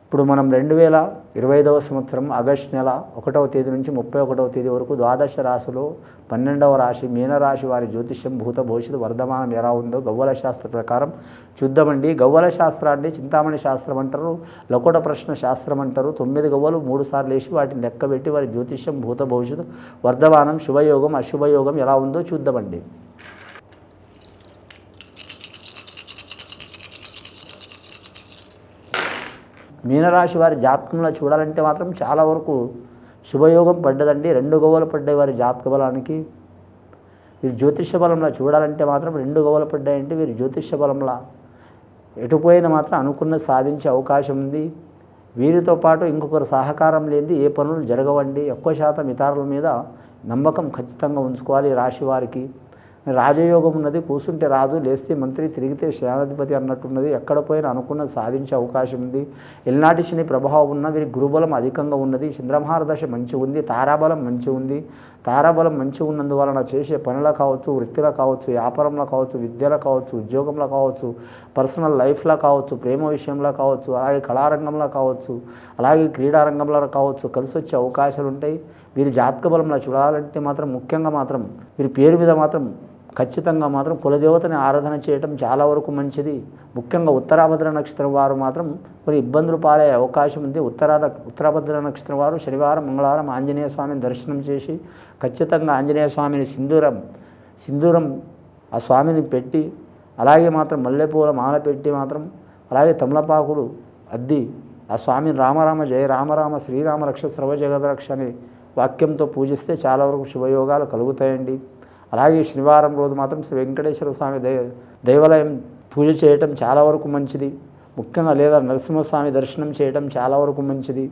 ఇప్పుడు మనం 2025వ సంవత్సరం ఆగస్టు నెల 1వ తేదీ నుంచి 31వ తేదీ వరకు ద్వాదశ రాశిలో 12వ రాశి మీనరాశి వారి జ్యోతిష్యం భూత భవిష్యత్తు వర్ధమానం ఎలా ఉందో గవ్వల శాస్త్ర ప్రకారం చూద్దామండి. గవ్వల శాస్త్రాన్ని చింతామణి శాస్త్రం అంటారు, లకోట ప్రశ్న శాస్త్రం అంటారు. 9 గవ్వలు 3 సార్లు వేసి వాటిని లెక్కబెట్టి వారి జ్యోతిష్యం భూత భవిష్యత్తు వర్ధమానం శుభయోగం అశుభయోగం ఎలా ఉందో చూద్దామండి. మీనరాశి వారి జాతకంలో చూడాలంటే మాత్రం చాలా వరకు శుభయోగం పడ్డదండి. 2 గవ్వలు పడ్డాయి వారి జాతక బలానికి. వీరి జ్యోతిష బలంలో చూడాలంటే మాత్రం 2 గవ్వలు పడ్డాయంటే వీరి జ్యోతిష బలంలో ఎటుపోయినా మాత్రం అనుకున్నది సాధించే అవకాశం ఉంది. వీరితో పాటు ఇంకొకరు సహకారం లేనిది ఏ పనులు జరగవండి. ఎక్కువ శాతం ఇతరుల మీద నమ్మకం ఖచ్చితంగా ఉంచుకోవాలి. రాశి వారికి రాజయోగం ఉన్నది, కూర్చుంటే రాదు, లేస్తే మంత్రి, తిరిగితే సేనాధిపతి అన్నట్టున్నది. ఎక్కడ పోయినా అనుకున్నది సాధించే అవకాశం ఉంది. ఎల్నాటి శని ప్రభావం ఉన్న వీరి గురుబలం అధికంగా ఉన్నది. చంద్రమహారదశ మంచి ఉంది, తారాబలం మంచి ఉంది. తారాబలం మంచి ఉన్నందువలన చేసే పనులు కావచ్చు, వృత్తిలో కావచ్చు, వ్యాపారంలో కావచ్చు, విద్యలో కావచ్చు, ఉద్యోగంలో కావచ్చు, పర్సనల్ లైఫ్లో కావచ్చు, ప్రేమ విషయంలో కావచ్చు, అలాగే కళారంగంలో కావచ్చు, అలాగే క్రీడారంగంలో కావచ్చు కలిసి వచ్చే అవకాశాలు ఉంటాయి. వీరి జాతక బలంలో చూడాలంటే మాత్రం ముఖ్యంగా మాత్రం వీరి పేరు మీద మాత్రం ఖచ్చితంగా మాత్రం కులదేవతని ఆరాధన చేయటం చాలా వరకు మంచిది. ముఖ్యంగా ఉత్తరాభద్ర నక్షత్రం వారు మాత్రం కొన్ని ఇబ్బందులు పాలయ్యే అవకాశం ఉంది. ఉత్తరాభద్ర నక్షత్రం వారు శనివారం మంగళవారం ఆంజనేయ స్వామిని దర్శనం చేసి ఖచ్చితంగా ఆంజనేయ స్వామిని సింధూరం ఆ స్వామిని పెట్టి, అలాగే మాత్రం మల్లెపూల మాల పెట్టి మాత్రం, అలాగే తమలపాకులు అద్ది ఆ స్వామిని రామరామ జయ రామరామ శ్రీరామ రక్ష సర్వ జగదరక్ష అనే వాక్యంతో పూజిస్తే చాలా వరకు శుభయోగాలు కలుగుతాయండి. అలాగే శనివారం రోజు మాత్రం శ్రీ వెంకటేశ్వర స్వామి దేవాలయం పూజ చేయటం చాలా వరకు మంచిది. ముఖ్యంగా లేదా నరసింహస్వామి దర్శనం చేయటం చాలా వరకు మంచిది.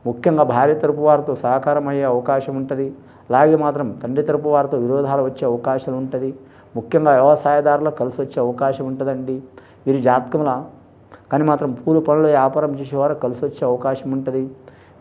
ముఖ్యంగా భార్య తరపు వారితో సహకారం అయ్యే అవకాశం ఉంటుంది. అలాగే మాత్రం తండ్రి తరపు వారితో విరోధాలు వచ్చే అవకాశం ఉంటుంది. ముఖ్యంగా వ్యవసాయదారులకు కలిసి వచ్చే అవకాశం ఉంటుందండి వీరి జాతకంలో. కానీ మాత్రం పూల పనులు వ్యాపారం చేసేవారు కలిసి వచ్చే అవకాశం ఉంటుంది.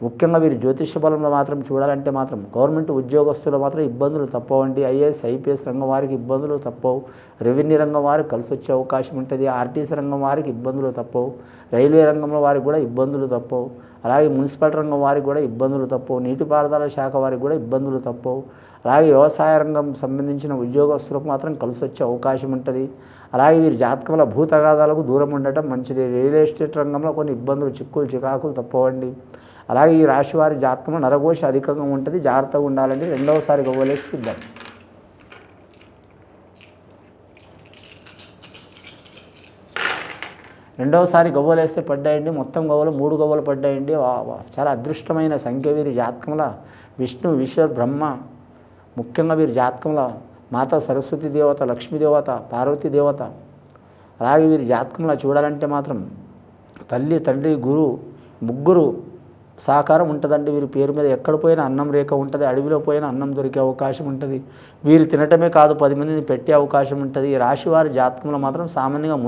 ముఖ్యంగా వీరి జ్యోతిష బలంలో మాత్రం చూడాలంటే మాత్రం గవర్నమెంట్ ఉద్యోగస్తులు మాత్రం ఇబ్బందులు తప్పవండి. ఐఏఎస్ ఐపీఎస్ రంగం వారికి ఇబ్బందులు తప్పవు. రెవెన్యూ రంగం వారికి కలిసి వచ్చే అవకాశం ఉంటుంది. ఆర్టీసీ రంగం వారికి ఇబ్బందులు తప్పవు. రైల్వే రంగంలో వారికి కూడా ఇబ్బందులు తప్పవు. అలాగే మున్సిపల్ రంగం వారికి కూడా ఇబ్బందులు తప్పవు. నీటిపారుదల శాఖ వారికి కూడా ఇబ్బందులు తప్పవు. అలాగే వ్యవసాయ రంగం సంబంధించిన ఉద్యోగస్తులకు మాత్రం కలిసి వచ్చే అవకాశం ఉంటుంది. అలాగే వీరి జాతకంలో భూతగాదాలకు దూరం ఉండటం మంచిది. రియల్ ఎస్టేట్ రంగంలో కొన్ని ఇబ్బందులు చిక్కులు చికాకులు తప్పవండి. అలాగే ఈ రాశి వారి జాతకంలో నరఘోష అధికంగా ఉంటుంది, జాగ్రత్తగా ఉండాలండి. రెండవసారి గవ్వలేసి చూద్దాం. రెండవసారి గవ్వలేస్తే పడ్డాయండి. మొత్తం గవ్వలు 3 గవ్వలు పడ్డాయండి. చాలా అదృష్టమైన సంఖ్య వీరి జాతకంలో. విష్ణు ఈశ్వర్ బ్రహ్మ, ముఖ్యంగా వీరి జాతకంలో మాతా సరస్వతి దేవత, లక్ష్మీదేవత, పార్వతీ దేవత. అలాగే వీరి జాతకంలో చూడాలంటే మాత్రం తల్లి, తండ్రి, గురువు ముగ్గురు సహకారం ఉంటుందండి. వీరి పేరు మీద ఎక్కడ పోయినా అన్నం రేఖ ఉంటుంది. అడవిలో పోయినా అన్నం దొరికే అవకాశం ఉంటుంది. వీరు తినటమే కాదు 10 మందిని పెట్టే అవకాశం ఉంటుంది. ఈ రాశి వారి జాతకంలో మాత్రం సామాన్యంగా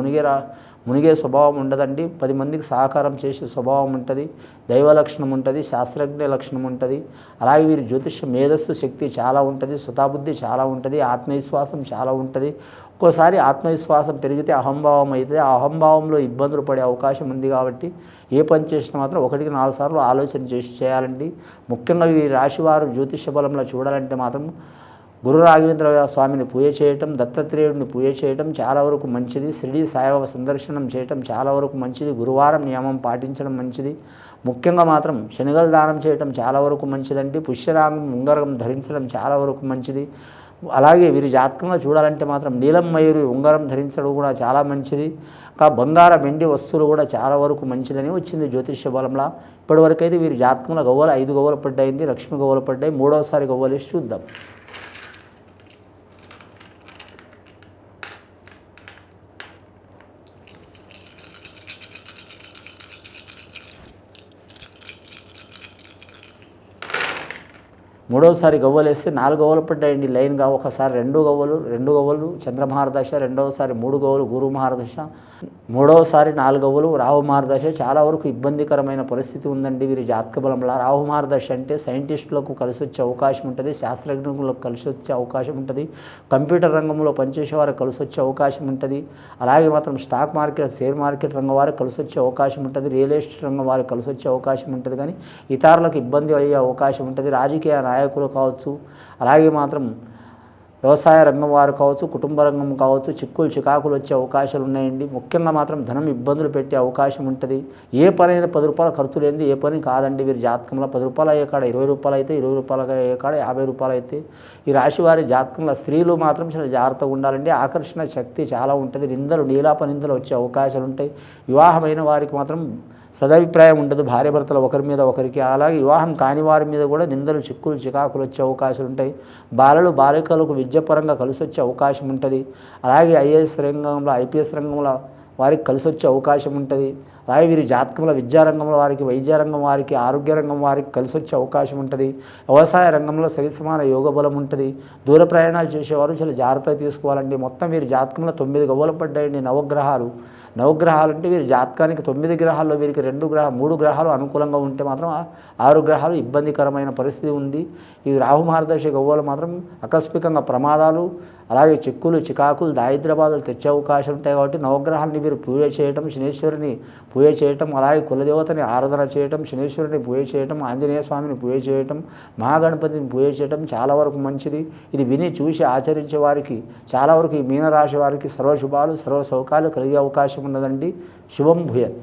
మునిగే స్వభావం ఉండదండి. 10 మందికి సహకారం చేసే స్వభావం ఉంటుంది. దైవ లక్షణం ఉంటుంది, శాస్త్రజ్ఞ లక్షణం ఉంటుంది. అలాగే వీరి జ్యోతిష మేధస్సు శక్తి చాలా ఉంటుంది, స్వతాబుద్ధి చాలా ఉంటుంది, ఆత్మవిశ్వాసం చాలా ఉంటుంది. ఒక్కోసారి ఆత్మవిశ్వాసం పెరిగితే అహంభావం అయితే ఆ అహంభావంలో ఇబ్బందులు పడే అవకాశం ఉంది. కాబట్టి ఏ పని చేసినా మాత్రం 1కి 4 సార్లు ఆలోచన చేయాలండి. ముఖ్యంగా ఈ రాశివారు జ్యోతిష బలంలో చూడాలంటే మాత్రం గురు రాఘవేంద్ర స్వామిని పూజ చేయటం, దత్తాత్రేయుడిని పూజ చేయటం చాలా వరకు మంచిది. షిరిడి సాయిబాబా సందర్శనం చేయటం చాలా వరకు మంచిది. గురువారం నియమం పాటించడం మంచిది. ముఖ్యంగా మాత్రం శనగలు దానం చేయటం చాలా వరకు మంచిదండి. పుష్యరాగం ఉంగరం ధరించడం చాలా వరకు మంచిది. అలాగే వీరి జాతకంలో చూడాలంటే మాత్రం నీలం మయూరి ఉంగరం ధరించడం కూడా చాలా మంచిది. బంగారం వెండి వస్తువులు కూడా చాలా వరకు మంచిదని వచ్చింది జ్యోతిష్య బలంలో. ఇప్పటివరకు అయితే వీరి జాతకంలో గవ్వలు 5 గవ్వలు పడ్డాయింది, లక్ష్మి గవ్వలు పడ్డాయి. 3వసారి గవ్వలేసి చూద్దాం. మూడవసారి గవ్వలేస్తే 4 గవ్వలు పడ్డాయండి లైన్గా. ఒకసారి 2 గవ్వలు చంద్రమహారదశ, రెండవసారి 3 గవ్వలు గురు మహారదశ, మూడవసారి 4వ రాహు మార్గదశ చాలా వరకు ఇబ్బందికరమైన పరిస్థితి ఉందండి వీరి జాతక బలంలో. రాహు మార్గదశ అంటే సైంటిస్టులకు కలిసి వచ్చే అవకాశం ఉంటుంది, శాస్త్రజ్ఞులకు కలిసి వచ్చే అవకాశం ఉంటుంది, కంప్యూటర్ రంగంలో పనిచేసే వారికి కలిసి వచ్చే అవకాశం ఉంటుంది, అలాగే మాత్రం స్టాక్ మార్కెట్ షేర్ మార్కెట్ రంగం వారికి కలిసి వచ్చే అవకాశం ఉంటుంది, రియల్ ఎస్టేట్ రంగం వారికి కలిసి వచ్చే అవకాశం ఉంటుంది. కానీ ఇతరులకు ఇబ్బంది అయ్యే అవకాశం ఉంటుంది. రాజకీయ నాయకులు కావచ్చు, అలాగే మాత్రం వ్యవసాయ రంగం వారు కావచ్చు, కుటుంబ రంగం కావచ్చు, చిక్కులు చికాకులు వచ్చే అవకాశాలు ఉన్నాయండి. ముఖ్యంగా మాత్రం ధనం ఇబ్బందులు పెట్టే అవకాశం ఉంటుంది. ఏ పని అయినా 10 రూపాయలు ఖర్చు లేనిది ఏ పని కాదండి వీరి జాతకంలో. 10 రూపాయలు అయ్యే కాడ 20 రూపాయలు అయితే, 20 రూపాయలు అయ్యే కాడ 50 రూపాయలు అయితే. ఈ రాశి వారి జాతకంలో స్త్రీలు మాత్రం చాలా జాగ్రత్తగా ఉండాలండి. ఆకర్షణ శక్తి చాలా ఉంటుంది. నిందలు నీలాప నిందలు వచ్చే అవకాశాలు ఉంటాయి. వివాహమైన వారికి మాత్రం సదభిప్రాయం ఉండదు భార్యాభర్తలు ఒకరి మీద ఒకరికి. అలాగే వివాహం కాని వారి మీద కూడా నిందలు చిక్కులు చికాకులు వచ్చే అవకాశాలు ఉంటాయి. బాలికలకు విద్యాపరంగా కలిసి వచ్చే అవకాశం ఉంటుంది. అలాగే ఐఏఎస్ రంగంలో ఐపీఎస్ రంగంలో వారికి కలిసి వచ్చే అవకాశం ఉంటుంది. అలాగే వీరి జాతకంలో విద్యారంగంలో వారికి, వైద్య రంగం వారికి, ఆరోగ్య రంగం వారికి కలిసి వచ్చే అవకాశం ఉంటుంది. వ్యవసాయ రంగంలో సరిసమాన యోగ బలం ఉంటుంది. దూర ప్రయాణాలు చేసేవారు చాలా జాగ్రత్తగా తీసుకోవాలండి. మొత్తం వీరి జాతకంలో 9 గవ్వలు పడ్డాయండి నవగ్రహాలు అంటే వీరి జాతకానికి 9 గ్రహాల్లో వీరికి 3 గ్రహాలు అనుకూలంగా ఉంటే మాత్రం 6 గ్రహాలు ఇబ్బందికరమైన పరిస్థితి ఉంది. ఈ రాహు మార్గదర్శి గవ్వలు మాత్రం ఆకస్మికంగా ప్రమాదాలు, అలాగే చిక్కులు చికాకులు దారిద్ర్యబాధలు తెచ్చే అవకాశం ఉంటాయి. కాబట్టి నవగ్రహాలని వీరు పూజ చేయటం, శనేశ్వరుని పూజ చేయటం, అలాగే కులదేవతని ఆరాధన చేయటం, శనేశ్వరుని పూజ చేయటం, ఆంజనేయ స్వామిని పూజ చేయటం, మహాగణపతిని పూజ చేయటం చాలా వరకు మంచిది. ఇది విని చూసి ఆచరించే వారికి చాలా వరకు ఈ మీనరాశి వారికి సర్వశుభాలు సర్వ సౌకాలు కలిగే అవకాశం ఉన్నదండి. శుభం భూయత్.